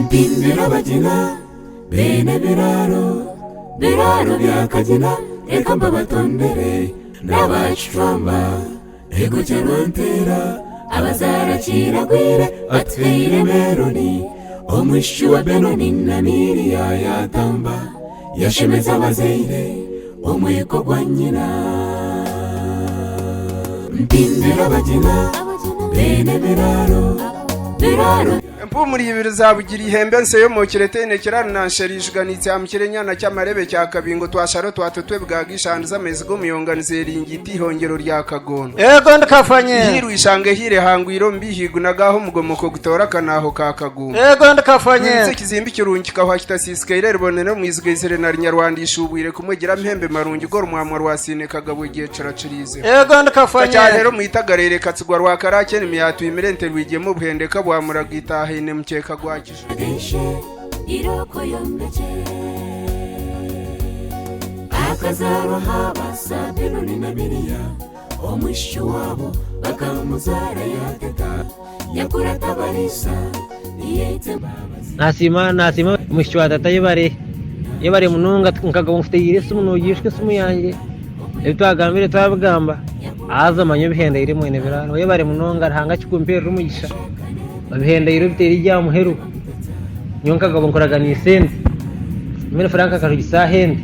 mpindira bagina bene biraro byakagina reka mbabatondere n'abacuramba ego cyarwantera abazarakira gwire atweire meroni omwishu wa Benoni na Miriya yatamba yashemeza abazeire omweko gwa nyina mpindira bagina bene biraro Mpumuri ibiri zabugira ihembe nse yo mu kiretene kiranasherijganitse amkirenyana cy'amarebe cya kabingo twasharo twatutwe bwagishanza mezigo muyonganize ringiti hongero rya kagono ego ndakafanye hiru ishange hire hangwiro mbihigunagaho mugomoko gutora kanaho ka kagumo ego ndakafanye nse kizimbi kirungi kahwa kitasisikaire ribonene mwizigezere na nyarwandisha ubwire kumwegira mpembe marungi gor mwamwa rwasine kagabo giye caracirize ego ndakafanye cyane mwitagarere katsugwa rwa karake ni miyatu imirente rwigiye mu buhende kabwa muragita hine mukeka gwakije iroko yombeje akazaro habasa Benoni na Miriya omwishu wabo bakamuzara yateta yakura tabarisa yete nasima mwishu wa tata yebare mununga nkagabo mfite Yesu munugishwe sumu yanjye ebitwagambire twabigamba aza manyo bihenda iri mwene birano yebare mununga hanga kikumpera umugisha babihenda iri biteri rya muheru nyonka gabo nkoraga ni sente mene franka karugisa hende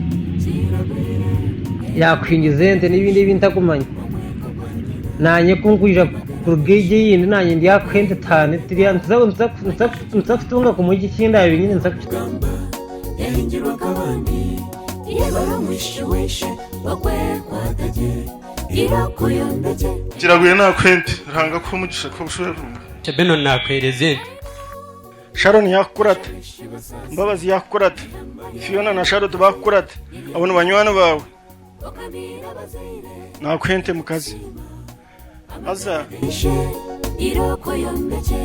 yakwingizente n'ibindi bintakumanya nanye kunkwija kurugege yindi nanye ndi yakwente tane tiriya nsakutunga ku mugi kinda binyine nsakugamba yahingirwa kabandi yebara mwishweshe bakwekwataje iroko yombeje kiraguye nakwente ranga ko mugisha ko bushobora Benoni nakwereze Sharon yakurata Mbabazi yakurata Fiona na Charlotte bakurata abone banywana bawe nakwente mukazi aza iroko yombeje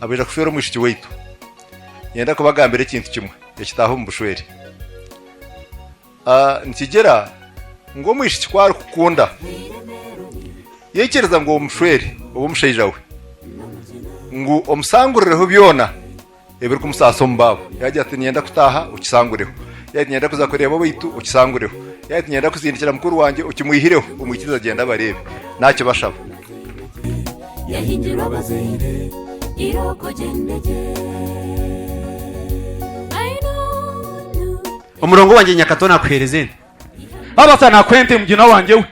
abira kufera mushiki wetu yenda kubagambira ikintu kimwe yakitaho mu bushweri nikigera ngo mushiki kwari kukunda yekereza ngo umushweri ubu mushayijawe ngo omusangurireho byona ebiri kumusaso mbabo yaje ati nyenda kutaha ukisangureho yaje nyenda kuza kureba bitu ukisangureho yaje nyenda kuzindikira mukuru wanje ukimwihireho umwikiza agenda barebe ntacyo bashaba yahindira abazeire iroko gendeje umurongo wanje nyakatona kwereze abasa nakwente mugina wanje we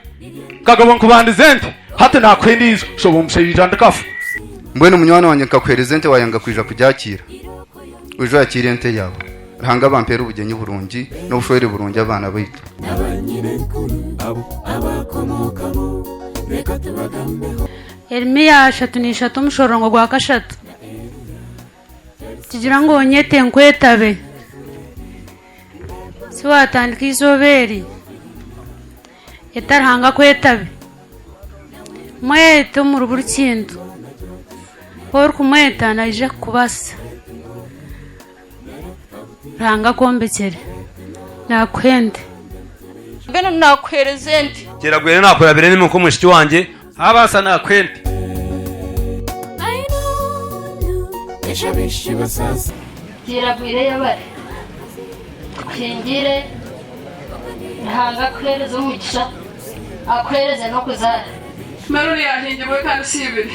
kagabo nkubandizente hata nakwendizo shobo mushayija ndakafu mbwene umunywana wanje nkakwerezente wayanga kwija kujakira ujo yakira ente yawe ranga bampera ubugenyi burungi no bushwere burungi abana bitu nabanyine nkuru abo abakomokamo reka tubagambeho Yeremiya 3:3 mushorongo gwa kashatu kigira ngo nyete nkwetabe siwatandika izoberi etarhanga kwetabe mwete mu ruburukindu por kumweta naje kubasa ranga kombekere nakwende beno nakwerezente kiragwere nakurabire ni muko mushiki wanje abasa nakwende yashabishi basasa kiragwire yabare kingire hanga kwereza umugisha akwereze no kuzara Melody yahingirwe kandi sibiri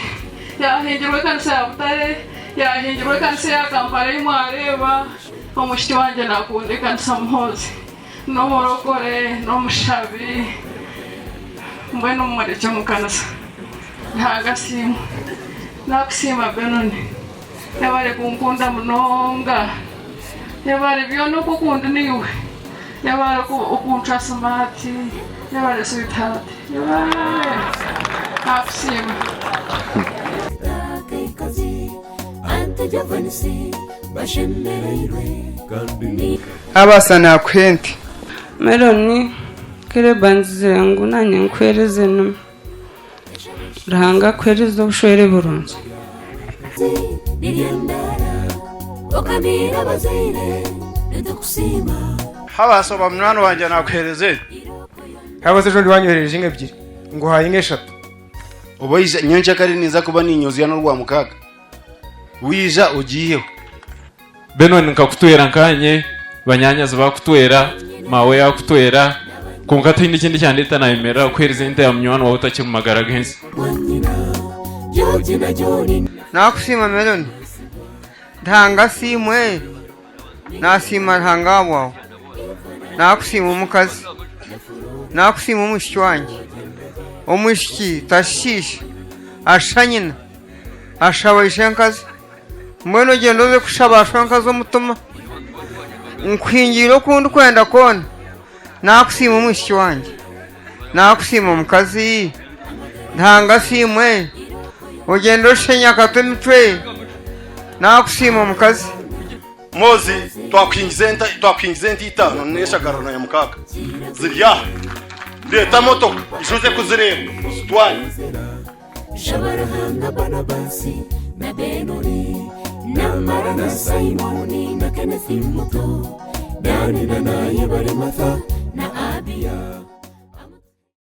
yahingirwe kandi sabutare yahingirwe kandi ya Kampala imwareba umushiti wanje nakunde kandi samuhoze no morokore no mushabi mbwene umureke mukanasa ntagasimu nakusima Benoni yabare kunkunda munonga yabare byo no kukunda niwe yabare ukuntra samati yabare sweetheart yabare nakusima abasa nakwente Meloni kere banzira ngo nanye nkwereze no ranga kwereza ubushwere burunzi habasa bamwana wanje nakwereze habase jo ndiwanyohereje inka ebyiri ngo haye inka eshatu oboyiza nyoncha kari niza kuba ninyozi ya no rwa mukaga wija ugiyeho beno nkakutwera nkanye banyanyaza bakutwera mawe yakutwera kunka tindi kindi cyane itanayemera ukwereza inte ya munywani wawe utakimumagara genzi nakusima Meloni ntanga simwe nasima ntanga wawe nakusima umukazi nakusima umushiki wanjye umushiki tashisha ashanyina ashabaisha nkazi mbona ugenda uze kushabashwa nkazi umutuma nkwingira ukundi kwenda kona nakusima umushiki wanjye nakusima umukazi ntanga simwe ugenda ushenya katumitwe nakusima umukazi mozi twakwingizenti itanu neshagarano ya mukaga zirya leta moto ishuze kuzireba uzitwanye shabarahanga Barnabasi na Benoni na Mara na Simoni na Kenethi muto Dani na Naye Bari Martha na Abia